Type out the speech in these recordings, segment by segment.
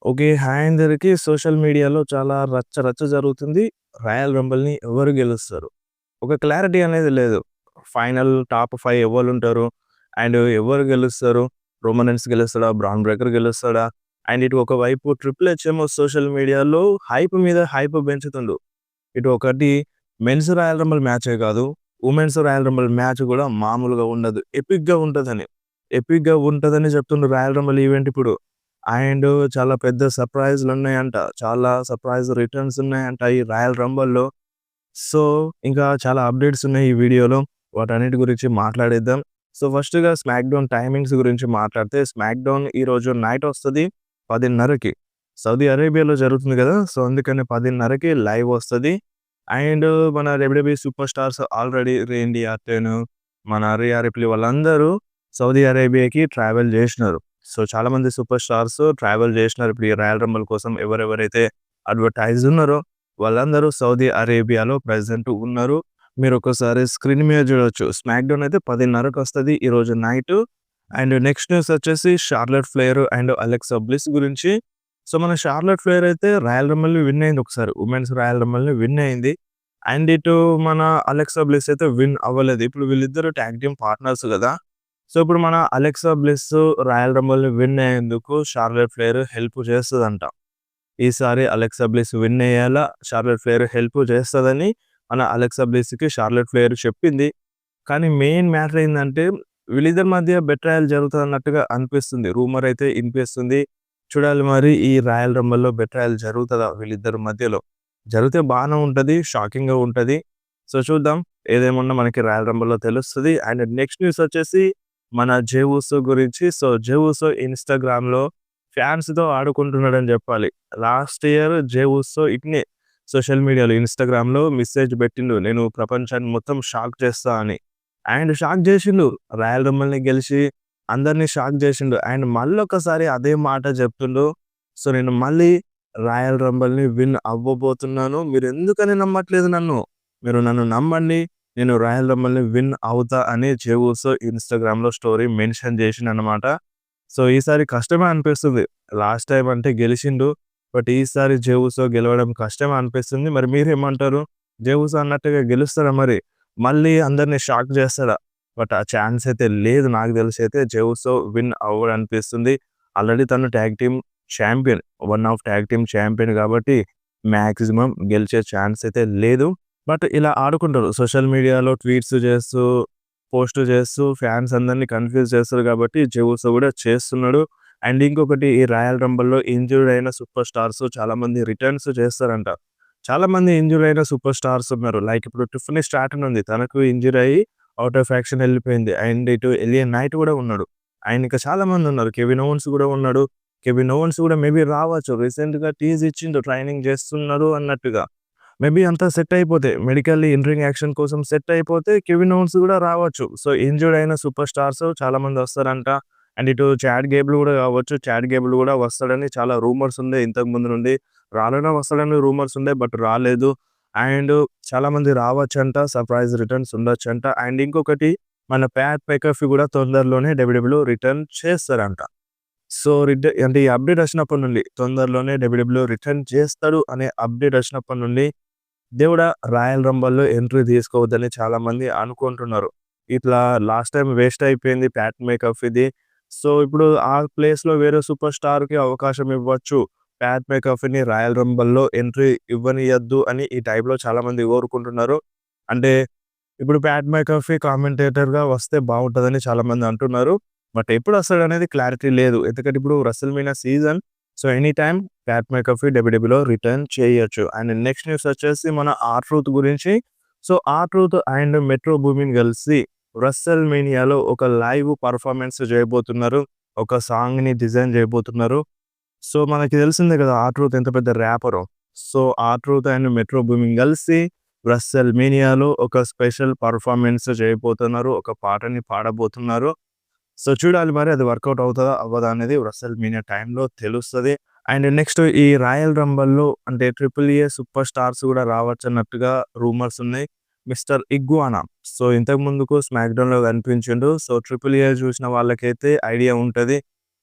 Okay. Hi అందరికి. Social మీడియాలో చాలా రచ్చ రచ్చ జరుగుతుంది. రాయల్ రంబల్‌ని ఎవరు గెలుస్తారు? ఒక క్లారిటీ అనేది లేదు. ఫైనల్ టాప్ 5 ఎవరుంటారు? అండ్ ఎవరు గెలుస్తారు? రోమన్ రెన్స్ గెలుస్తాడా? బ్రాన్ బ్రేకర్ గెలుస్తాడా? అండ్ ఇటు ఒకవైపు ట్రిపుల్ హెచ్ ఏమో సోషల్ మీడియాలో హైప్ మీద హైప్ పెంచుతుండు. ఇటు ఒకటి మెన్స్ రాయల్ రంబల్ మ్యాచే కాదు. వుమెన్స్ రాయల్ రంబల్ మ్యాచ్ కూడా మామూలుగా ఉండదు. ఎపిక్‌గా ఉంటదని. ఎపిక్‌గా ఉంటదని చెప్తుండు రాయల్ రంబల్ ఈవెంట్ ఇప్పుడు. అండ్ చాలా పెద్ద సర్ప్రైజ్‌లున్నాయంట. చాలా సర్ప్రైజ్ రిటర్న్స్ ఉన్నాయంట ఈ రాయల్ రంబల్‌లో. సో, ఇంకా చాలా అప్‌డేట్స్ ఉన్నాయి ఈ వీడియోలో. వాటన్నిటి గురించి మాట్లాడేద్దాం. సో, ఫస్ట్‌గా స్మాక్ డౌన్ టైమింగ్స్ గురించి మాట్లాడితే స్మాక్ డౌన్ ఈరోజు నైట్ వస్తది 10:30కి. సౌదీ అరేబియాలో జరుగుతుంది గదా! సో, అందుకని 10:30కి లైవ్ వస్తది. అండ్ మన డబ్ల్యూడబ్ల్యూఈ సూపర్ స్టార్స్ ఆల్రెడీ రేండీ ఆర్టెన్, మన రియా రిప్లీ వాళ్ళందరూ సౌదీ అరేబియాకి ట్రావెల్ జేసినారు. సో, చాలామంది సూపర్ స్టార్స్ ట్రావెల్ జేసినారు. ఇప్పుడు ఈ రాయల్ రంబల్ కోసం ఎవరెవరైతే అడ్వర్‌టైజ్ ఉన్నారో వాళ్ళందరూ సౌదీ అరేబియాలో ప్రెజెంట్ ఉన్నారు. మీరొకసారి స్క్రీన్ మీద జూడొచ్చు. స్మాక్ డౌన్ అయితే 10:30కి వస్తది ఈరోజు నైటు. అండ్ నెక్స్ట్ న్యూస్ వచ్చేసి Charlotte Flair and Alexa Bliss గురించి. సో, మన షార్లెట్ ఫ్లేర్ అయితే రాయల్ రంబల్‌ని విన్ అయింది ఒకసారి. వుమెన్స్ రాయల్ రంబల్‌ని విన్ అయింది. అండ్ ఇటు మన అలెక్సా బ్లిస్ అయితే విన్ అవ్వలేదు. ఇప్పుడు వీళ్ళిద్దరూ టాగ్ టీమ్ పార్ట్నర్స్ గదా! సో, ఇప్పుడు మన అలెక్సా బ్లిస్ రాయల్ రంబల్‌ని విన్ అయ్యేందుకు షార్లెట్ ఫ్లేర్ హెల్ప్ చేస్తదంట. ఈసారి అలెక్సా బ్లిస్ విన్ అయ్యేలా షార్లెట్ ఫ్లేర్ హెల్ప్ చేస్తదని మన అలెక్సా బ్లిస్‌కి షార్లెట్ ఫ్లేర్ చెప్పింది. కానీ మెయిన్ మ్యాటర్ ఏందంటే వీళ్ళిద్దరి మధ్య బెట్రాయల్ జరుగుతదన్నట్టుగా అనిపిస్తుంది. రూమర్ అయితే ఇనిపిస్తుంది. చూడాలి మరి ఈ రాయల్ రంబల్‌లో బెట్రాయల్ జరుగుతదా వీళ్ళిద్దరి మధ్యలో? జరిగితే బానే ఉంటది. షాకింగ్‌గా ఉంటది. సో, చూద్దాం. ఏదేమున్నా మనకి రాయల్ రంబల్‌లో తెలుస్తది. అండ్ నెక్స్ట్ న్యూస్ వచ్చేసి మన జే ఊసో గురించి. సో, జే ఊసో ఇన్‌స్టాగ్రామ్‌లో ఫ్యాన్స్‌తో ఆడుకుంటున్నాడని జెప్పాలి. లాస్ట్ ఇయర్ జే ఊసో ఇట్నే సోషల్ మీడియాలో ఇన్‌స్టాగ్రామ్‌లో మెసేజ్ పెట్టిండు. నేను ప్రపంచాన్ని మొత్తం షాక్ చేస్తా అని. అండ్ షాక్ జేసిండు. రాయల్ రంబల్‌ని గెలిచి అందరిని షాక్ జేసిండు. అండ్ మళ్ళొకసారి అదే మాట జెప్తుండు. సో, నేను మళ్ళీ రాయల్ రంబల్‌ని విన్ అవ్వబోతున్నాను. మీరెందుకని నమ్మట్లేదు నన్ను? మీరు నన్ను నమ్మండి. నేను రాయల్ రంబల్‌ని విన్ అవుతా అని జే ఊసో ఇన్‌స్టాగ్రామ్‌లో స్టోరీ మెన్షన్ జేసిండనమాట. సో, ఈసారి కష్టమే అనిపిస్తుంది. లాస్ట్ టైమ్ అంటే గెలిచిండు. బట్ ఈసారి జే ఊసో గెలవడం కష్టమే అనిపిస్తుంది. మరి మీరేమంటారు? జే ఊసో అన్నట్టుగా గెలుస్తాడా మరి? మళ్ళీ అందరిని షాక్ చేస్తాడా? బట్ ఆ ఛాన్స్ అయితే లేదు నాకు తెలిసైతే జే ఊసో విన్ అవ్వడనిపిస్తుంది. ఆల్రెడీ తను tag team champion. One of tag team champion కాబట్టి మాక్సిమం గెలిచే ఛాన్స్ అయితే లేదు. బట్ ఇలా ఆడుకుంటారు. సోషల్ మీడియాలో ట్వీట్స్ చేస్తూ, పోస్ట్ చేస్తూ ఫ్యాన్స్ అందరిని కన్‌ఫ్యూజ్ చేస్తారు కాబట్టి జే ఊసో కూడా చేస్తున్నాడు. అండ్ ఇంకొకటి ఈ రాయల్ రంబల్‌లో ఇంజ్యూర్డ్ అయిన సూపర్ స్టార్స్ చాలామంది రిటర్న్స్ చేస్తారంట. చాలామంది ఇంజ్యూర్ అయిన సూపర్ స్టార్స్ ఉన్నారు. లైక్ ఇప్పుడు టిఫనీ స్ట్రాటన్ ఉంది. తనకు ఇంజ్యూర్ అయ్యి ఔట్ ఆఫ్ యాక్షన్ ఎళ్ళిపోయింది. అండ్ ఇటు ఎలియన్ నైట్ కూడా ఉన్నాడు. అండ్ ఇంకా చాలామంది ఉన్నారు. కెవిన్ ఓవెన్స్ కూడా ఉన్నాడు. కెవిన్ ఓవెన్స్ కూడా మేబీ రావచ్చు. రీసెంట్‌గా టీజ్ ఇచ్చిండు ట్రైనింగ్ చేస్తున్నారు అన్నట్టుగా. మేబీ అంతా సెట్ అయిపోతే మెడికల్లీ ఇన్ రింగ్ యాక్షన్ కోసం సెట్ అయిపోతే కెవిన్ ఓవెన్స్ కూడా రావచ్చు. సో, ఇంజ్యూర్డ్ అయిన సూపర్ స్టార్స్ చాలామంది వస్తారంట. అండ్ ఇటు చాడ్ గేబుల్ కూడా కావచ్చు. చాడ్ గేబుల్ కూడా వస్తాడని చాలా రూమర్స్ ఉండే ఇంతకు ముందు నుండి. రాలేనా వస్తాడని రూమర్స్ ఉండే. బట్ రాలేదు. అండ్ చాలామంది రావచ్చంట. Surprise returns ఉండొచ్చంట. అండ్ ఇంకొకటి మన ప్యాట్ మెకఫీ కూడా తొందరలోనే డబ్ల్యూడబ్ల్యూఈలో రిటర్న్ చేస్తారంట. సో, అంటే ఈ అప్‌డేట్ వచ్చినప్పటి నుండి తొందరలోనే డబ్ల్యూడబ్ల్యూఈలో రిటర్న్ చేస్తాడు అనే అప్‌డేట్ వచ్చినప్పటి నుండి దేవుడా! రాయల్ రంబల్‌లో ఎంట్రీ తీసుకోవద్దని చాలామంది అనుకుంటున్నారు. ఇట్లా లాస్ట్ టైమ్ వేస్ట్ అయిపోయింది ప్యాట్ మెకఫీది. సో, ఇప్పుడు ఆ ప్లేస్‌లో వేరే సూపర్ స్టార్‌కి అవకాశం ఇవ్వచ్చు. ప్యాట్ మెకఫీని రాయల్ రంబల్‌లో ఎంట్రీ ఇవ్వనియద్దు అని ఈ టైప్‌లో చాలామంది కోరుకుంటున్నారు. అంటే ఇప్పుడు ప్యాట్ మెకఫీ కామెంటేటర్‌గా వస్తే బావుంటదని చాలామంది అంటున్నారు. బట్ ఎప్పుడొస్తాడనేది క్లారిటీ లేదు. ఎందుకంటే ఇప్పుడు WrestleMania season. So, any time Pat McAfee డబ్ల్యూడబ్ల్యూఈలో రిటర్న్ చేయొచ్చు. అండ్ నెక్స్ట్ న్యూస్ వచ్చేసి మన ఆర్-ట్రూత్ గురించి. So, R Truth and Metro Boomin కలిసి రెసల్‌మేనియాలో ఒక లైవ్ పెర్ఫార్మన్స్ చేయబోతున్నారు. ఒక సాంగ్‌ని డిజైన్ చేయబోతున్నారు. సో, మనకి తెలిసిందే కదా! ఆర్-ట్రూత్ ఎంత పెద్ద ర్యాపరో. So, R Truth and Metro Boomin కలిసి రెసల్‌మేనియాలో ఒక స్పెషల్ పెర్ఫార్మన్స్ చేయబోతున్నారు. ఒక పాటని పాడబోతున్నారు. సో, చూడాలి మరి అది వర్కౌట్ అవుతదా? అవ్వదా? అనేది రెసల్‌మేనియా టైమ్‌లో తెలుస్తది. అండ్ నెక్స్ట్ ఈ రాయల్ రంబల్‌లో అంటే ట్రిపుల్ ఏ సూపర్ స్టార్స్ కూడా రావచ్చన్నట్టుగా రూమర్స్ ఉన్నాయి. మిస్టర్ ఇగ్వానా. సో, ఇంతకు ముందుకు స్మాక్ డౌన్‌లో కనిపించిండు. సో, ట్రిపుల్ ఏ చూసిన వాళ్ళకైతే ఐడియా ఉంటది.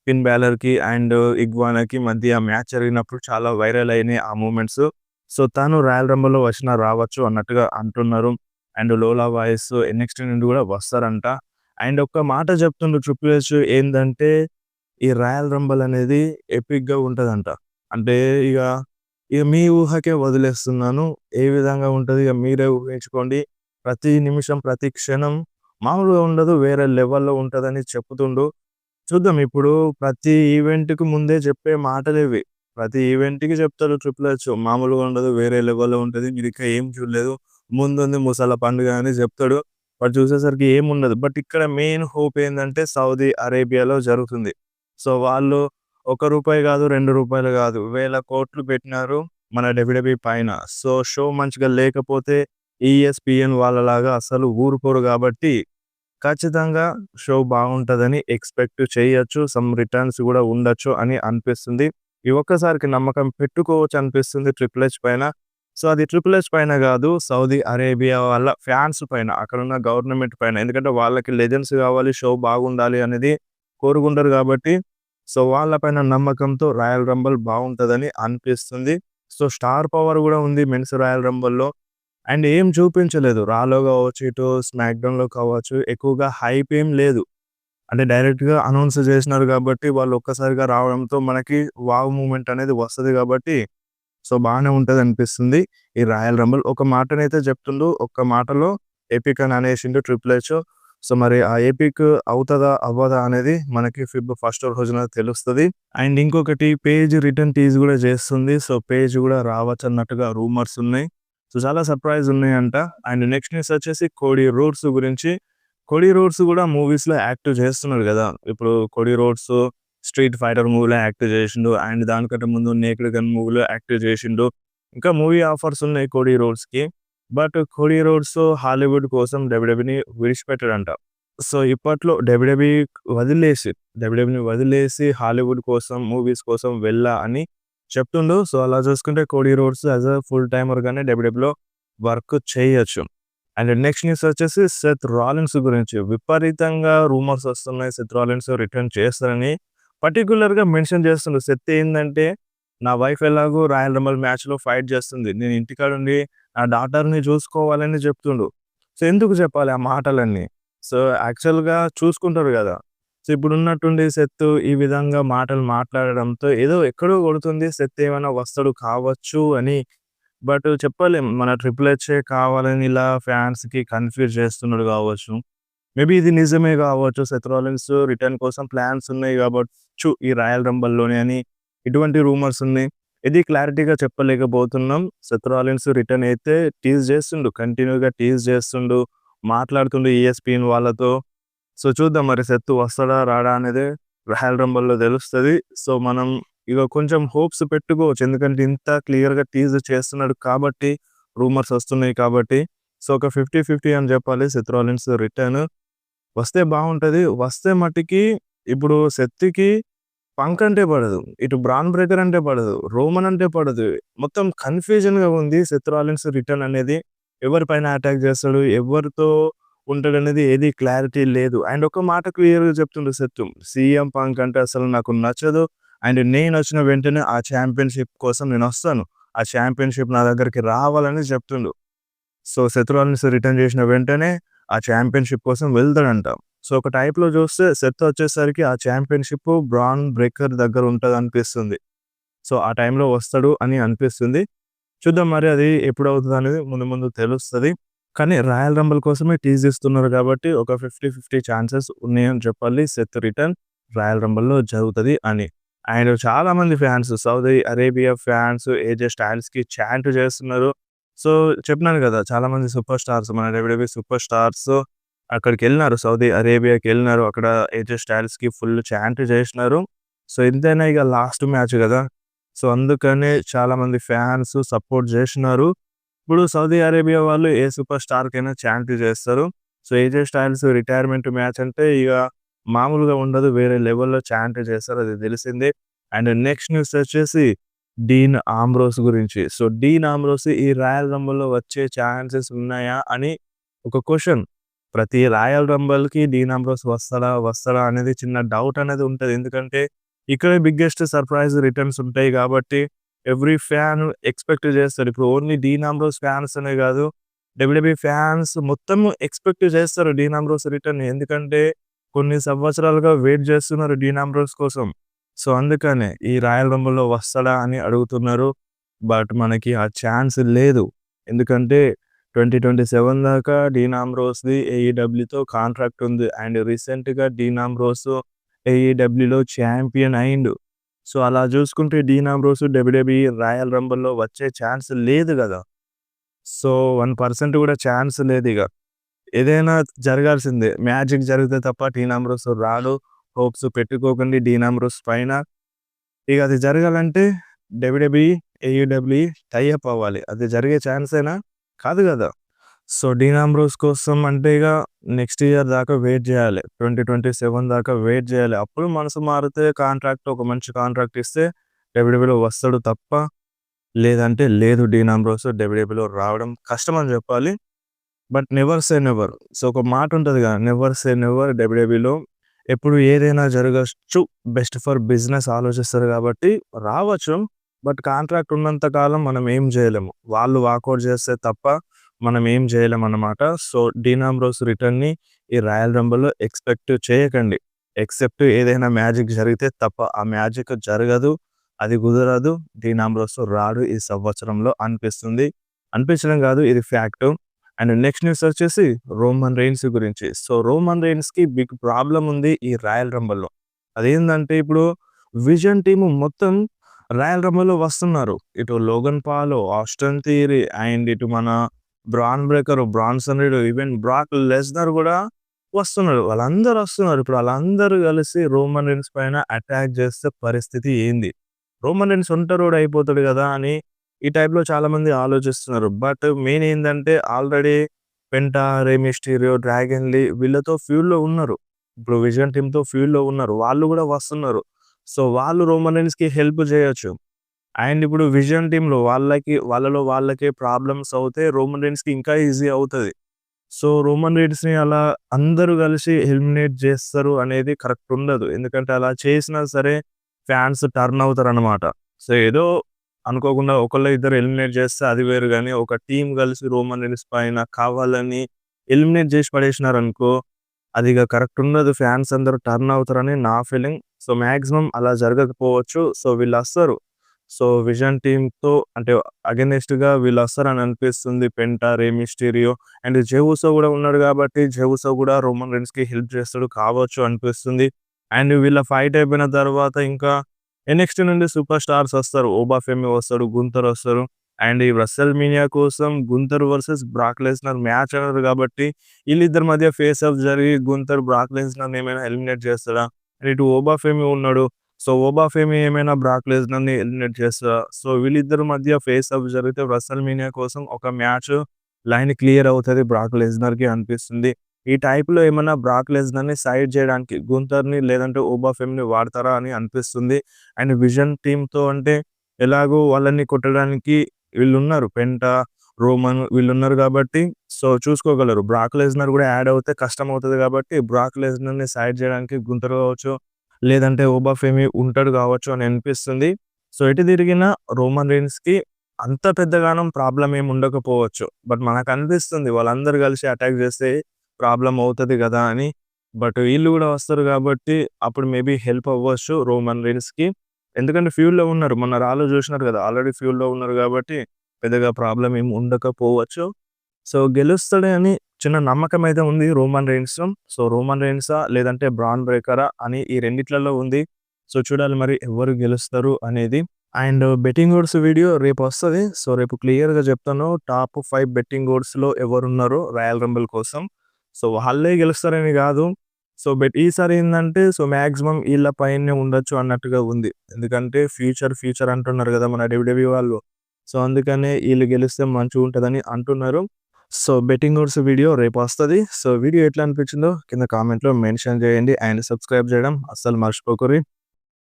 ఫిన్ బాలర్‌కి అండ్ ఇగ్వానాకి మధ్య మ్యాచ్ జరిగినప్పుడు చాలా వైరల్ అయినాయి ఆ మూమెంట్స్. సో, తను రాయల్ రంబల్‌లో వచ్చినా రావచ్చు అన్నట్టుగా అంటున్నారు. అండ్ లోలా వాయిస్ ఎన్‌ఎక్స్‌టీ నుండి గూడా వస్తారంట. అండ్ ఒక్క మాట చెప్తుండు 'ట్రిపుల్ హెచ్' ఏందంటే, ఈ రాయల్ రంబల్ అనేది ఎపిక్‌గా ఉంటదంట. అంటే ఇగ, ఇగ మీ ఊహకే వదిలేస్తున్నాను. ఏ విధంగా ఉంటది ఇగ మీరే ఊహించుకోండి. ప్రతి నిమిషం, ప్రతి క్షణం మామూలుగా ఉండదు. వేరే లెవెల్‌లో ఉంటదని చెప్తుండు. చూద్దాం ఇప్పుడు ప్రతి ఈవెంట్‌కి ముందే చెప్పే మాటలివి. ప్రతి ఈవెంట్‌కి చెప్తాడు 'ట్రిపుల్ హెచ్' మామూలుగా ఉండదు. వేరే లెవెల్‌లో ఉంటది. మీరింకా ఏం చూడలేదు. ముందుంది ముసల పండుగ అని చెప్తాడు. బట్ చూసేసరికి ఏముండదు. బట్ ఇక్కడ మెయిన్ హోప్ ఏందంటే సౌదీ అరేబియాలో జరుగుతుంది. సో, వాళ్ళు రూ. 1 కాదు, రూ. 2 కాదు. వేల కోట్లు పెట్టినారు మన డబ్ల్యూడబ్ల్యూఈ పైన. సో, షో మంచిగా లేకపోతే ఈఎస్‌పీఎన్ వాళ్ళలాగా అస్సలు ఊరుకోరు కాబట్టి ఖచ్చితంగా షో బాగుంటదని ఎక్స్‌పెక్ట్ చేయొచ్చు. సమ్ రిటర్న్స్ గూడా ఉండొచ్చు అని అనిపిస్తుంది. ఈ ఒక్కసారికి నమ్మకం పెట్టుకోవచ్చు అనిపిస్తుంది 'ట్రిపుల్ హెచ్' పైన. సో, అది 'ట్రిపుల్ హెచ్' పైన గాదు, సౌదీ అరేబియా వాళ్ళ ఫ్యాన్స్ పైన, అక్కడున్న గవర్నమెంట్ పైన. ఎందుకంటే వాళ్ళకి లెజెండ్స్ గావాలి, షో బాగుండాలి అనేది కోరుకుంటారు గాబట్టి, సో, వాళ్ళ పైన నమ్మకంతో రాయల్ రంబుల్ బావుంటదని అనిపిస్తుంది. సో, స్టార్ పవర్ గూడా ఉంది మెన్స్ రాయల్ రంబుల్‌లో. అండ్ ఏం చూపించలేదు. రాలో కావచ్చు, ఇటు స్మాక్‌డౌన్‌లో కావచ్చు, ఎక్కువగా హైప్ ఏం లేదు. అంటే డైరెక్ట్‌గా అనౌన్స్ చేసినారు కాబట్టి వాళ్ళు ఒక్కసారిగా రావడంతో మనకి వావ్ మూవ్‌మెంట్ అనేది వస్తది కాబట్టి, సో, బానే ఉంటదనిపిస్తుంది ఈ రాయల్ రంబుల్. ఒక మాటనైతే చెప్తుండు. ఒక్క మాటలో ఎపిక్ అని అనేసిండు 'ట్రిపుల్ హెచ్'. సో, మరి ఆ ఎపిక్ అవుతదా? అవ్వదా? అనేది మనకి ఫిబ్ ఫస్ట్ రోజున తెలుస్తది. అండ్ ఇంకొకటి పేజ్ రిటర్న్ టీజ్ గూడా చేస్తుంది. సో, పేజ్ గూడా రావచ్చన్నట్టుగా రూమర్స్ ఉన్నాయి. సో, చాలా సర్ప్రైజ్ ఉన్నాయంట. అండ్ నెక్స్ట్ న్యూస్ వచ్చేసి కోడీ రోడ్స్ గురించి. కోడీ రోడ్స్ గూడా మూవీస్‌లో యాక్ట్ చేస్తున్నాడు గదా! ఇప్పుడు కోడీ రోడ్స్ 'స్ట్రీట్ ఫైటర్' మూవీలో యాక్ట్ చేసిండు. అండ్ దానికంటే ముందు 'నేకెడ్ గన్' మూవీలో యాక్ట్ చేసిండు. ఇంకా మూవీ ఆఫర్స్ ఉన్నాయి కోడీ రోడ్స్‌కి. బట్ కోడీ రోడ్స్ హాలీవుడ్ కోసం డబ్ల్యూడబ్ల్యూఈని విడిచిపెట్టాడంట. సో, ఇప్పట్లో డబ్ల్యూడబ్ల్యూఈని వదిలేసి హాలీవుడ్ కోసం, మూవీస్ కోసం వెళ్ళా అని చెప్తుండు. సో, అలా చూసుకుంటే Cody Rhodes as a full టైమర్‌గానే డబ్ల్యూడబ్ల్యూఈలో వర్క్ చేయొచ్చు. అండ్ నెక్స్ట్ న్యూస్ వచ్చేసి సెత్ రాలిన్స్ గురించి. విపరీతంగా రూమర్స్ వస్తున్నాయి. సెత్ రాలిన్స్ రిటర్న్ చేస్తారని. పర్టిక్యులర్‌గా మెన్షన్ చేస్తుండు. సెత్ ఏందంటే, నా వైఫ్ ఎలాగో రాయల్ రంబుల్ మ్యాచ్‌లో ఫైట్ చేస్తుంది. నేను ఇంటికాడుండి నా డాటర్‌ని చూసుకోవాలని చెప్తుండు. సో, ఎందుకు చెప్పాలి ఆ మాటలన్నీ? సో, యాక్చువల్‌గా చూసుకుంటారు గదా! సో, ఇప్పుడున్నట్టుండి సెత్ ఈ విధంగా మాటలు మాట్లాడడంతో ఏదో ఎక్కడో కొడుతుంది. సెత్ ఏమైనా వస్తాడు కావచ్చు అని. బట్ చెప్పలేం. మన 'ట్రిపుల్ హెచ్' కావాలని ఇలా ఫ్యాన్స్‌కి కన్‌ఫ్యూజ్ చేస్తున్నాడు గావచ్చు. మేబీ ఇది నిజమే గావచ్చు. సెత్ రాలిన్స్ రిటర్న్ కోసం ప్లాన్స్ ఉన్నాయి గావచ్చు ఈ రాయల్ రంబల్‌లోనే అని ఇటువంటి రూమర్స్ ఉన్నాయి. ఇది క్లారిటీగా చెప్పలేకపోతున్నాం. సెత్ రాలిన్స్ రిటర్న్ అయితే టీజ్ చేస్తుండు. కంటిన్యూ‌గా టీజ్ చేస్తుండు. మాట్లాడుతుండు ఈఎస్‌పీఎన్ వాళ్ళతో. సో, చూద్దాం మరి సెత్ వస్తాడా? రాడా? అనేది రాయల్ రంబుల్‌లో తెలుస్తది. సో, మనం ఇగ కొంచెం హోప్స్ పెట్టుకోవచ్చు. ఎందుకంటే ఇంత క్లియర్‌గా టీజ్ చేస్తున్నాడు కాబట్టి, రూమర్స్ వస్తున్నాయి కాబట్టి. సో, ఒక 50, 50 అని చెప్పాలి సెత్ రాలిన్స్ రిటర్న్. వస్తే బావుంటది. వస్తే మట్టికి ఇప్పుడు సెత్‌కి పంక్ అంటే పడదు. ఇటు బ్రాన్ బ్రేకర్ అంటే పడదు. రోమన్ అంటే పడదు. మొత్తం కన్‌ఫ్యూజన్‌గా ఉంది సెత్ రాలిన్స్ రిటర్న్ అనేది. ఎవరి పైన అటాక్ చేస్తాడు? ఎవరితో ఉంటాడనేది ఏది క్లారిటీ లేదు. అండ్ ఒక మాట క్లియర్‌గా చెప్తుండు సెత్. సీఎం పంక్ అంటే అసలు నాకు నచ్చదు. అండ్ నేనొచ్చిన వెంటనే ఆ ఛాంపియన్‌షిప్ కోసం నేనొస్తాను. ఆ ఛాంపియన్‌షిప్ నా దగ్గరికి రావాలని చెప్తుండు. సో, సెత్ రాలిన్స్ రిటర్న్ చేసిన వెంటనే ఆ ఛాంపియన్‌షిప్ కోసం వెళ్తాడంట. సో, ఒక టైప్‌లో చూస్తే సెత్ వచ్చేసరికి ఆ ఛాంపియన్‌షిప్ బ్రాన్ బ్రేకర్ దగ్గర ఉంటదనిపిస్తుంది. సో, ఆ టైంలో వస్తాడు అని అనిపిస్తుంది. చూద్దాం మరి అది ఎప్పుడవుతదనేది ముందు ముందు తెలుస్తది. కానీ రాయల్ రంబుల్ కోసమే టీజ్ ఇస్తున్నారు కాబట్టి ఒక 50, 50 ఛాన్సెస్ ఉన్నాయని చెప్పాలి. సెత్ రిటర్న్ రాయల్ రంబుల్‌లో జరుగుతది అని. అండ్ చాలామంది fans Saudi Arabia fans AJ స్టైల్స్‌కి చాంట్ చేస్తున్నారు. సో, చెప్పినాను గదా! చాలామంది సూపర్ స్టార్స్ మన డబ్ల్యూడబ్ల్యూఈ సూపర్ స్టార్స్ అక్కడికెళ్ళినారు. సౌదీ అరేబియాకెళ్ళినారు. అక్కడ ఏజే స్టైల్స్‌కి ఫుల్ చాంట్ చేసినారు. సో, ఎంతైనా ఇగ లాస్ట్ మ్యాచ్ గదా! సో, అందుకనే చాలామంది ఫ్యాన్స్ సపోర్ట్ జేషినారు. ఇప్పుడు సౌదీ అరేబియా వాళ్ళు ఏ సూపర్ స్టార్‌కైనా చాంట్ చేస్తారు. సో, ఏజే స్టైల్స్ రిటైర్మెంట్ మ్యాచ్ అంటే ఇగ మామూలుగా ఉండదు. వేరే లెవెల్‌లో చాంట్ చేస్తారు. అది తెలిసిందే. అండ్ నెక్స్ట్ న్యూస్ వచ్చేసి డీన్ ఆంబ్రోస్ గురించి. సో, డీన్ ఆంబ్రోస్ ఈ రాయల్ రంబుల్‌లో వచ్చే ఛాన్సెస్ ఉన్నాయా అని ఒక క్వెషన్. ప్రతి రాయల్ రంబల్‌కి డీన్ అంబ్రోస్ వస్తాడా? వస్తాడా? అనేది చిన్న డౌట్ అనేది ఉంటది. ఎందుకంటే ఇక్కడే బిగ్గెస్ట్ సర్ప్రైజ్ రిటర్న్స్ ఉంటాయి కాబట్టి ఎవ్రి ఫ్యాన్ ఎక్స్‌పెక్ట్ చేస్తాడు. ఇప్పుడు ఓన్లీ డీన్ అంబ్రోస్ ఫ్యాన్స్ అనే కాదు. డబ్ల్యూడబ్ల్యూఈ ఫ్యాన్స్ మొత్తం ఎక్స్‌పెక్ట్ చేస్తారు డీన్ అంబ్రోస్ రిటర్న్‌ని. ఎందుకంటే కొన్ని సంవత్సరాలుగా వెయిట్ చేస్తున్నారు డీన్ అంబ్రోస్ కోసం. సో, అందుకనే ఈ రాయల్ రంబుల్‌లో వస్తాడా అని అడుగుతున్నారు. బట్ మనకి ఆ ఛాన్స్ లేదు. ఎందుకంటే 2027 దాకా డీన్ అంబ్రోస్‌ది ఏఈడబ్ల్యూతో కాంట్రాక్ట్ ఉంది. అండ్ రీసెంట్‌గా డీన్ అంబ్రోస్ ఏఈడబ్ల్యూలో ఛాంపియన్ అయిండు. సో, అలా చూసుకుంటే డీన్ అంబ్రోస్ డబ్ల్యూడబ్ల్యూఈ రాయల్ రంబుల్‌లో వచ్చే ఛాన్స్ లేదు గదా! సో, 1% కూడా ఛాన్స్ లేదిగ. ఏదైనా జరగాల్సిందే. మ్యాజిక్ జరిగితే తప్ప డీన్ అంబ్రోస్ రాడు. హోప్స్ పెట్టుకోకండి డీన్ అంబ్రోస్ పైన. ఇగ అది జరగాలంటే డబ్ల్యూడబ్ల్యూఈ, ఏఈడబ్ల్యూఈ టై అప్ అవ్వాలి. అది జరిగే ఛాన్సేనా? కాదు గదా! సో, డీన్ అంబ్రోస్ కోసం అంటే ఇగ నెక్స్ట్ ఇయర్ దాకా వెయిట్ జేయాలి. 2027 దాకా వెయిట్ జేయాలి. అప్పుడు మనసు మారితే ఒక మంచి కాంట్రాక్ట్ ఇస్తే డబ్ల్యూడబ్ల్యూలో వస్తాడు తప్ప, లేదంటే లేదు డీన్ అంబ్రోస్ డబ్ల్యూడబ్ల్యూలో రావడం కష్టమని జెప్పాలి. But never say never. So, ఒక మాట ఉంటది గదా! Never say never. డబ్ల్యూడబ్ల్యూలో ఎప్పుడు ఏదైనా జరగొచ్చు. బెస్ట్ ఫర్ బిజినెస్ ఆలోచిస్తారు గాబట్టి రావచ్చు. బట్ కాంట్రాక్ట్ ఉన్నంత కాలం మనం ఏం జేయలేము. వాళ్ళు వాకౌట్ జేస్తే తప్ప మనం ఏం జేయలేమన్నమాట. సో, డీన్ అంబ్రోస్ రిటర్న్‌ని ఈ రాయల్ రంబుల్‌లో ఎక్స్‌పెక్ట్ చేయకండి. ఎక్సెప్ట్ ఏదైనా మ్యాజిక్ జరిగితే తప్ప. ఆ మ్యాజిక్ జరగదు. అది కుదరదు. డీన్ అంబ్రోస్ రాడు ఈ సంవత్సరంలో అనిపిస్తుంది. అనిపించడం గాదు, ఇది ఫ్యాక్ట్. అండ్ నెక్స్ట్ న్యూస్ వచ్చేసి రోమన్ రెయిన్స్ గురించి. సో, రోమన్ రెయిన్స్‌కి బిగ్ ప్రాబ్లమ్ ఉంది ఈ రాయల్ రంబుల్‌లో. అదేందంటే ఇప్పుడు విజన్ టీమ్ మొత్తం రాయల్ రంబుల్‌లో వస్తున్నారు. ఇటు Logan Paul, Austin Theory and ఇటు మన Bron Breakker, Bronson Reed, even Brock Lesnar కూడా వస్తున్నారు. వాళ్ళందరూ వస్తున్నారు. ఇప్పుడు వాళ్ళందరూ కలిసి రోమన్ రెయిన్స్ పైన అటాక్ చేస్తే పరిస్థితి ఏంది? రోమన్ రెయిన్స్ ఒంటరోడు అయిపోతాడు గదా! అని ఈ టైప్‌లో చాలామంది ఆలోచిస్తున్నారు. బట్ మెయిన్ ఏందంటే ఆల్రెడీ పెంటా, రే మిస్టీరియో, డ్రాగన్ లీ వీళ్ళతో ఫ్యూడ్‌లో ఉన్నారు. ఇప్పుడు విజన్ టీమ్‌తో ఫ్యూడ్‌లో ఉన్నారు. వాళ్ళు గూడా వస్తున్నారు. సో, వాళ్ళు రోమన్ రెయిన్స్‌కి హెల్ప్ జేయొచ్చు. అండ్ ఇప్పుడు విజన్ టీమ్‌లో వాళ్ళలో వాళ్ళకే ప్రాబ్లమ్స్ అవుతే రోమన్ రెయిన్స్‌కి ఇంకా ఈజీ అవుతది. సో, రోమన్ రెయిన్స్‌ని అలా అందరూ కలిసి ఎలిమినేట్ జేస్తారు అనేది కరెక్ట్ ఉండదు. ఎందుకంటే అలా చేసినా సరే ఫ్యాన్స్ టర్న్ అవుతారనమాట. సో, ఏదో అనుకోకుండా ఒకళ్ళో ఇద్దరు ఎలిమినేట్ చేస్తే అది వేరు గాని, ఒక టీమ్ కలిసి రోమన్ రెయిన్స్ పైన కావాలని ఎలిమినేట్ జేసి పడేసినారనుకో, అదిగ కరెక్ట్ ఉండదు. ఫ్యాన్స్ అందరూ టర్న్ అవుతారని నా ఫీలింగ్. సో, మాక్సిమం అలా జరగకపోవచ్చు. సో, వీళ్ళొస్తారు. సో, విజన్ టీమ్‌తో అంటే అగైనెస్ట్‌గా వీళ్ళొస్తారని అనిపిస్తుంది. పెంటా, రే మిస్టీరియో అండ్ జే ఉసో గూడా ఉన్నాడు గాబట్టి, జే ఉసో గూడా రోమన్ రెయిన్స్‌కి హెల్ప్ చేస్తాడు కావచ్చు అనిపిస్తుంది. అండ్ వీళ్ళ ఫైట్ అయిపోయిన తర్వాత ఇంకా ఎన్ఎక్స్‌టీ నుండి సూపర్ స్టార్స్ వస్తారు. ఓబా ఫెమి వస్తాడు, గుంతర్ వస్తారు. అండ్ ఈ రెస్సల్ మీనియా కోసం గుంతర్ వర్సెస్ బ్రాక్ లెస్నర్ మ్యాచ్ అన్నారు కాబట్టి, ఈళ్ళిద్దరి మధ్య ఫేస్ ఆఫ్ జరిగి గుంతర్ బ్రాక్ లెస్నర్‌ని ఏమైనా ఎలిమినేట్ చేస్తాడా? ఇటు ఓబా ఫెమి ఉన్నాడు. సో, ఓబా ఫెమి ఏమైనా బ్రాక్ లెస్నర్‌ని ఎలిమినేట్ చేస్తదా? సో, వీళ్ళిద్దరి మధ్య ఫేస్ ఆఫ్ జరిగితే రెస్సల్ మీనియా కోసం ఒక మ్యాచ్ లైన్ క్లియర్ అవుతది బ్రాక్ లెస్నర్‌కి అనిపిస్తుంది. ఈ టైప్‌లో ఏమన్నా బ్రాక్ లెస్నర్‌ని సైడ్ చేయడానికి గుంతర్‌ని లేదంటే ఓబా ఫెమ్‌ని వాడతారా అని అనిపిస్తుంది. అండ్ విజన్ టీమ్‌తో అంటే ఎలాగో వాళ్ళని కొట్టడానికి వీళ్ళున్నారు. పెంటా, రోమన్ వీళ్ళున్నారు కాబట్టి సో, చూసుకోగలరు. బ్రాక్ లెస్నర్ కూడా యాడ్ అవుతే కష్టమవుతది కాబట్టి బ్రాక్ లెస్నర్‌ని సైడ్ చేయడానికి గుంతర్ కావచ్చు, లేదంటే ఓబా ఫెమి ఉంటాడు కావచ్చు అని అనిపిస్తుంది. సో, ఎటు తిరిగినా రోమన్ రెయిన్స్‌కి అంత పెద్దగానం ప్రాబ్లమ్ ఏమి ఉండకపోవచ్చు. బట్ మనకనిపిస్తుంది వాళ్ళందరూ కలిసి అటాక్ చేస్తే ప్రాబ్లమ్ అవుతది గదా! అని. బట్ ఈళ్ళు గూడా వస్తారు గాబట్టి, అప్పుడు మేబీ హెల్ప్ అవ్వచ్చు రోమన్ రెయిన్స్‌కి. ఎందుకంటే ఫ్యూల్‌లో ఉన్నారు. మొన్న రాలో జూసినారు గదా! ఆల్రెడీ ఫ్యూల్‌లో ఉన్నారు గాబట్టి, పెద్దగా ప్రాబ్లమ్ ఏమి ఉండకపోవచ్చు. సో, గెలుస్తాడే అని చిన్న నమ్మకమైతే ఉంది రోమన్ రెయిన్స్. సో, రోమన్ రెయిన్సా? లేదంటే బ్రాన్ బ్రేకరా? అని ఈ రెండిట్లలో ఉంది. సో, చూడాలి మరి ఎవరు గెలుస్తారు అనేది. అండ్ బెట్టింగ్ ఓడ్స్ వీడియో రేపొస్తది. సో, రేపు క్లియర్‌గా జెప్తాను. టాప్ 5 బెట్టింగ్ ఓడ్స్‌లో ఎవరున్నారో రాయల్ రంబుల్ కోసం. సో, వాళ్ళే గెలుస్తారని గాదు. సో, ఈసారి ఏందంటే సో, మాక్సిమం ఈళ్ళ పైనే ఉండొచ్చు అన్నట్టుగా ఉంది. ఎందుకంటే ఫ్యూచర్ అంటున్నారు గదా! మన డబ్ల్యూడబ్ల్యూఈ వాళ్ళు. సో, అందుకనే ఈళ్ళు గెలిస్తే మంచిగుంటదని అంటున్నారు. సో, బెట్టింగ్ ఓడ్స్ వీడియో రేపొస్తది. సో, వీడియో ఎట్లా అనిపించిందో కింద కామెంట్‌లో మెన్షన్ జేయండి. అండ్ సబ్స్క్రైబ్ జేయడం అస్సలు మర్చిపోకుర్రి.